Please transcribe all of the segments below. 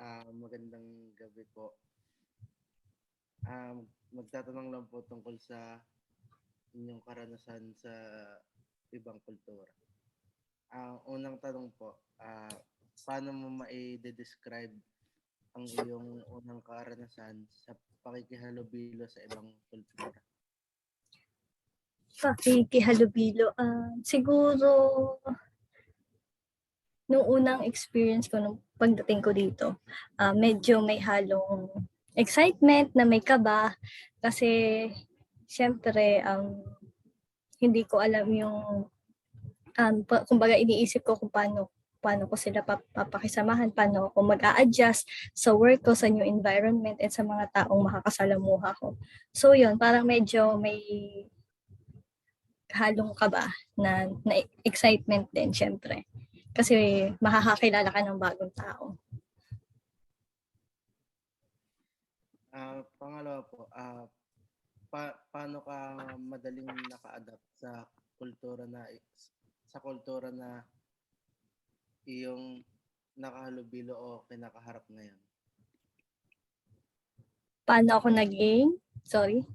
Magandang gabi po. Magtatanong lang po tungkol sa inyong karanasan sa ibang kultura. Ang unang tanong po, paano mo mai-describe ang iyong unang karanasan sa pakikihalubilo sa ibang kultura? Pakikihalubilo. Siguro, nung unang experience ko nung pagdating ko dito, medyo may halong excitement na may kaba kasi syempre hindi ko alam yung kumbaga iniisip ko kung paano ko sila papakisamahan, paano ako mag-a-adjust sa work ko, sa new environment, at sa mga taong makakasalamuha ko. So yun, parang medyo may halong kaba na excitement din, syempre. Kasi makakakilala ka ng bagong tao. Pangalawa po, paano ka madaling naka-adapt sa kultura na iyong nakahalubilo o kinakaharap ngayon? Paano ako naging, sorry?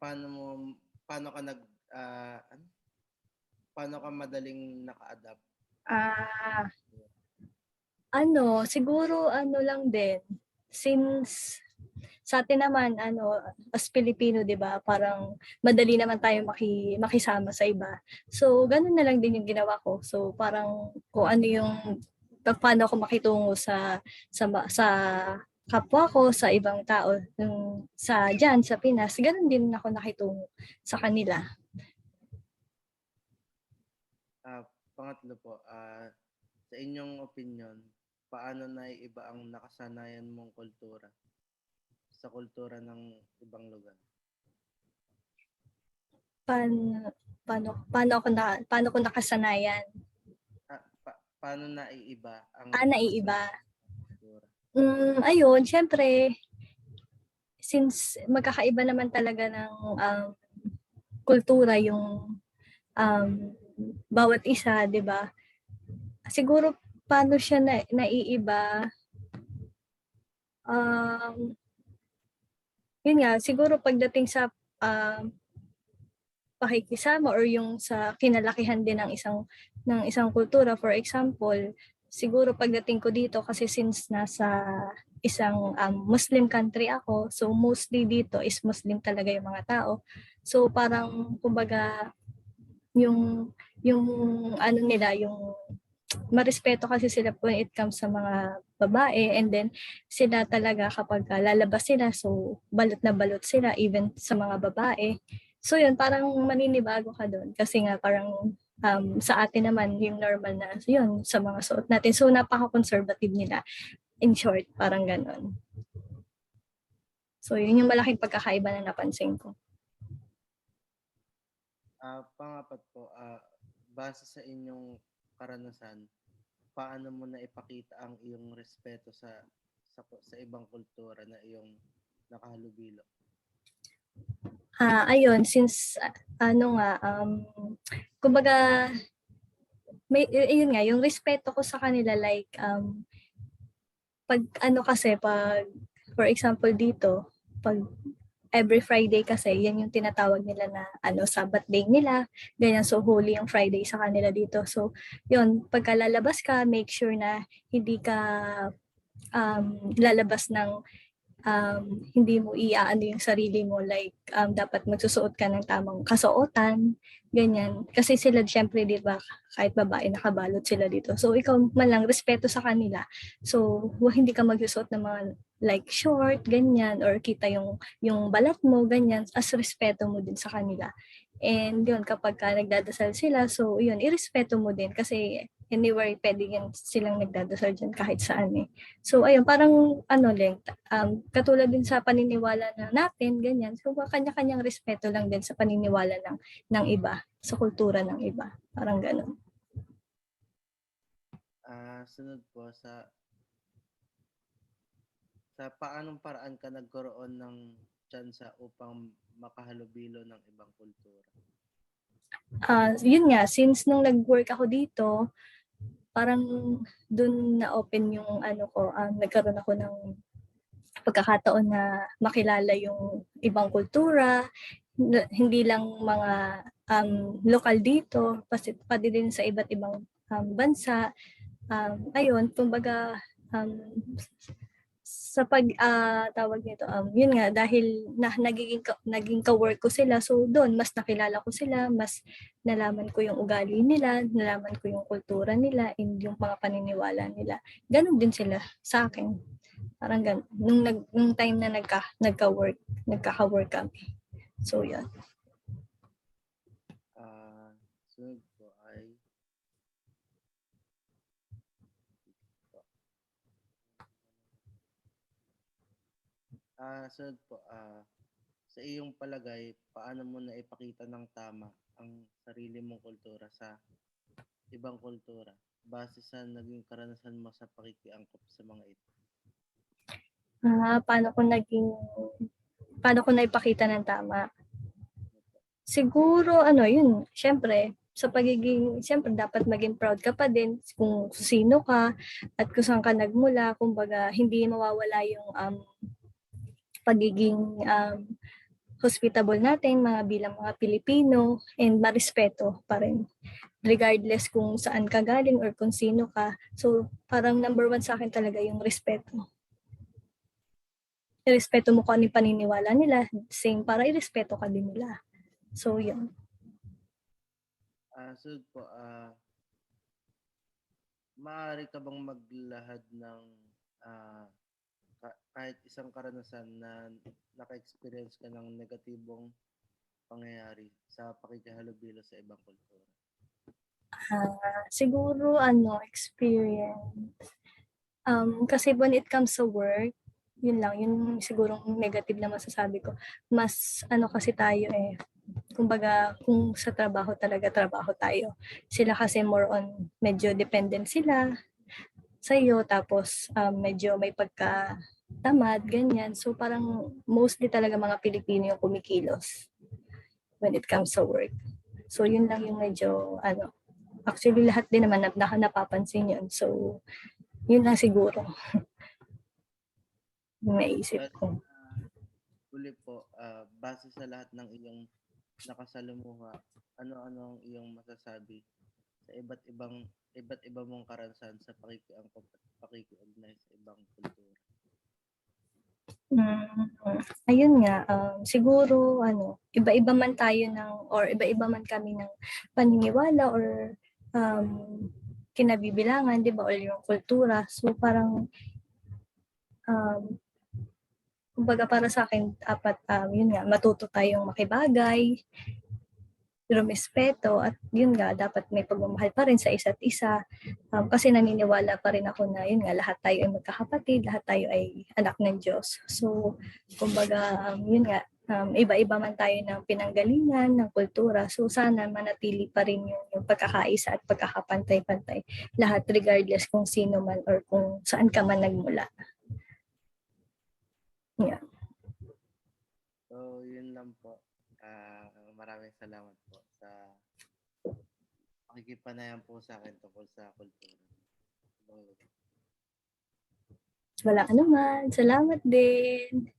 Paano ka paano ka madaling naka-adapt? Siguro lang din, since sa atin naman, as Pilipino, di ba, parang madali naman tayo makisama sa iba. So, ganun na lang din yung ginawa ko. So, parang kung ano yung, paano ako makitungo sa kapwa ko, sa ibang tao, sa Pinas, ganun din ako nakitungo sa kanila. Pangatlo po, sa inyong opinion, paano naiiba ang nakasanayan mong kultura sa kultura ng ibang lugar? Paano ko nakasanayan? Paano naiiba ang naiiba. kultura? Ayun, syempre, since magkakaiba naman talaga ng kultura yung bawat isa, 'di ba? Siguro paano siya naiiba? Yun nga, siguro pagdating sa pakikisama or yung sa kinalakihan din ng isang kultura. For example, siguro pagdating ko dito kasi since nasa isang Muslim country ako, so mostly dito is Muslim talaga yung mga tao. So parang kumbaga yung ano nila, yung marespeto kasi sila when it comes sa mga babae, and then sila talaga kapag lalabas sila, so balot na balot sila even sa mga babae. So yun, parang maninibago ka doon kasi nga parang sa atin naman yung normal na yun sa mga suot natin. So napaka-conservative nila. In short, parang ganon. So yun yung malaking pagkakaiba na napansin ko. Pangapat po, base sa inyong karanasan, paano mo na ipakita ang iyong respeto sa ibang kultura na iyong nakahalubilo? Ayun, since kumbaga yun nga, yung respeto ko sa kanila, like pag for example dito, pag every Friday kasi, yan yung tinatawag nila na Sabbath day nila, ganyan, so holy yung Friday sa kanila dito. So, yun, pagka lalabas ka, make sure na hindi ka lalabas ng hindi mo iaano yung sarili mo, like dapat magsusuot ka ng tamang kasuotan, ganyan. Kasi sila syempre, di ba, kahit babae nakabalot sila dito. So ikaw man lang respeto sa kanila. So hindi ka magsusuot ng mga like short, ganyan, or kita yung balat mo, ganyan, as respeto mo din sa kanila. And yun, kapag nagdadasal sila, so yun, irespeto mo din kasi anywhere pwede yan silang nagdadasal dyan kahit saan eh. So ayun, parang katulad din sa paniniwala natin, ganyan. So kanya-kanyang respeto lang din sa paniniwala ng iba, sa kultura ng iba. Parang gano'n. Sunod po, sa paanong paraan ka nagkaroon ng tsansa upang makahalubilo ng ibang kultura? Yun nga, since nung nag-work ako dito, parang dun na open yung nagkaroon ako ng pagkakataon na makilala yung ibang kultura, hindi lang mga lokal dito, pati din sa iba't ibang bansa. Ayun, kumbaga, sa tawag nito, yun nga, dahil naging ka-work ko sila, so doon, mas nakilala ko sila, mas nalaman ko yung ugali nila, nalaman ko yung kultura nila, and yung mga paniniwala nila. Ganon din sila sa akin. Parang ganun. Nung time na nagkaka-work kami. So, yun. Sunod po ay sunod po, sa iyong palagay, paano mo na ipakita ng tama ang sarili mong kultura sa ibang kultura base sa naging karanasan mo sa pakikiangkop sa mga ito? Paano ko naipakita ng tama? Siguro, yun, syempre, syempre dapat maging proud ka pa din kung sino ka at kung saan ka nagmula. Kumbaga, hindi mawawala yung pagiging hospitable natin bilang mga Pilipino, and marespeto pa rin regardless kung saan ka galing or kung sino ka. So, parang number one sa akin talaga yung respeto. Irespeto mo kung ano yung paniniwala nila, same para irespeto ka din nila. So, yun. Sunod po, maaari ka bang maglahad ng kahit isang karanasan na naka-experience ka ng negatibong pangyayari sa pakikihalubilo sa ibang kultura? Siguro, experience. Kasi when it comes to work, yun lang, yun siguro negative na masasabi ko. Mas kasi tayo kumbaga kung sa trabaho talaga, trabaho tayo. Sila kasi more on medyo dependent sila sa iyo, tapos medyo may pagkatamad, ganyan. So parang mostly talaga mga Pilipino yung kumikilos when it comes to work. So yun lang yung medyo actually lahat din naman napapansin yun. So yun lang siguro yung naisip ko. Uli po, base sa lahat ng iyong nakasalamuha, ano-ano ang iyong masasabi sa iba't iba mong karanasan sa pakikiangkop at pakikiugnay sa ibang kultura? Ayun nga, siguro iba-iba man tayo or iba-iba man kami ng paniniwala or kinabibilangan, di ba, or yung kultura. So parang kumbaga para sa akin, dapat yun nga, matuto tayong makibagay, rumespeto, at yun nga, dapat may pagmamahal pa rin sa isa't isa. Kasi naniniwala pa rin ako na yun nga, lahat tayo ay magkakapatid, lahat tayo ay anak ng Diyos. So, kumbaga, yun nga, iba-iba man tayo ng pinanggalingan, ng kultura. So, sana manatili pa rin yung pagkakaisa at pagkakapantay-pantay. Lahat regardless kung sino man or kung saan ka man nagmula. Yeah. So, yun lang po. Maraming salamat po sa pakikipanayan po sa akin tungkol sa kultura. Wala ka naman. Salamat din.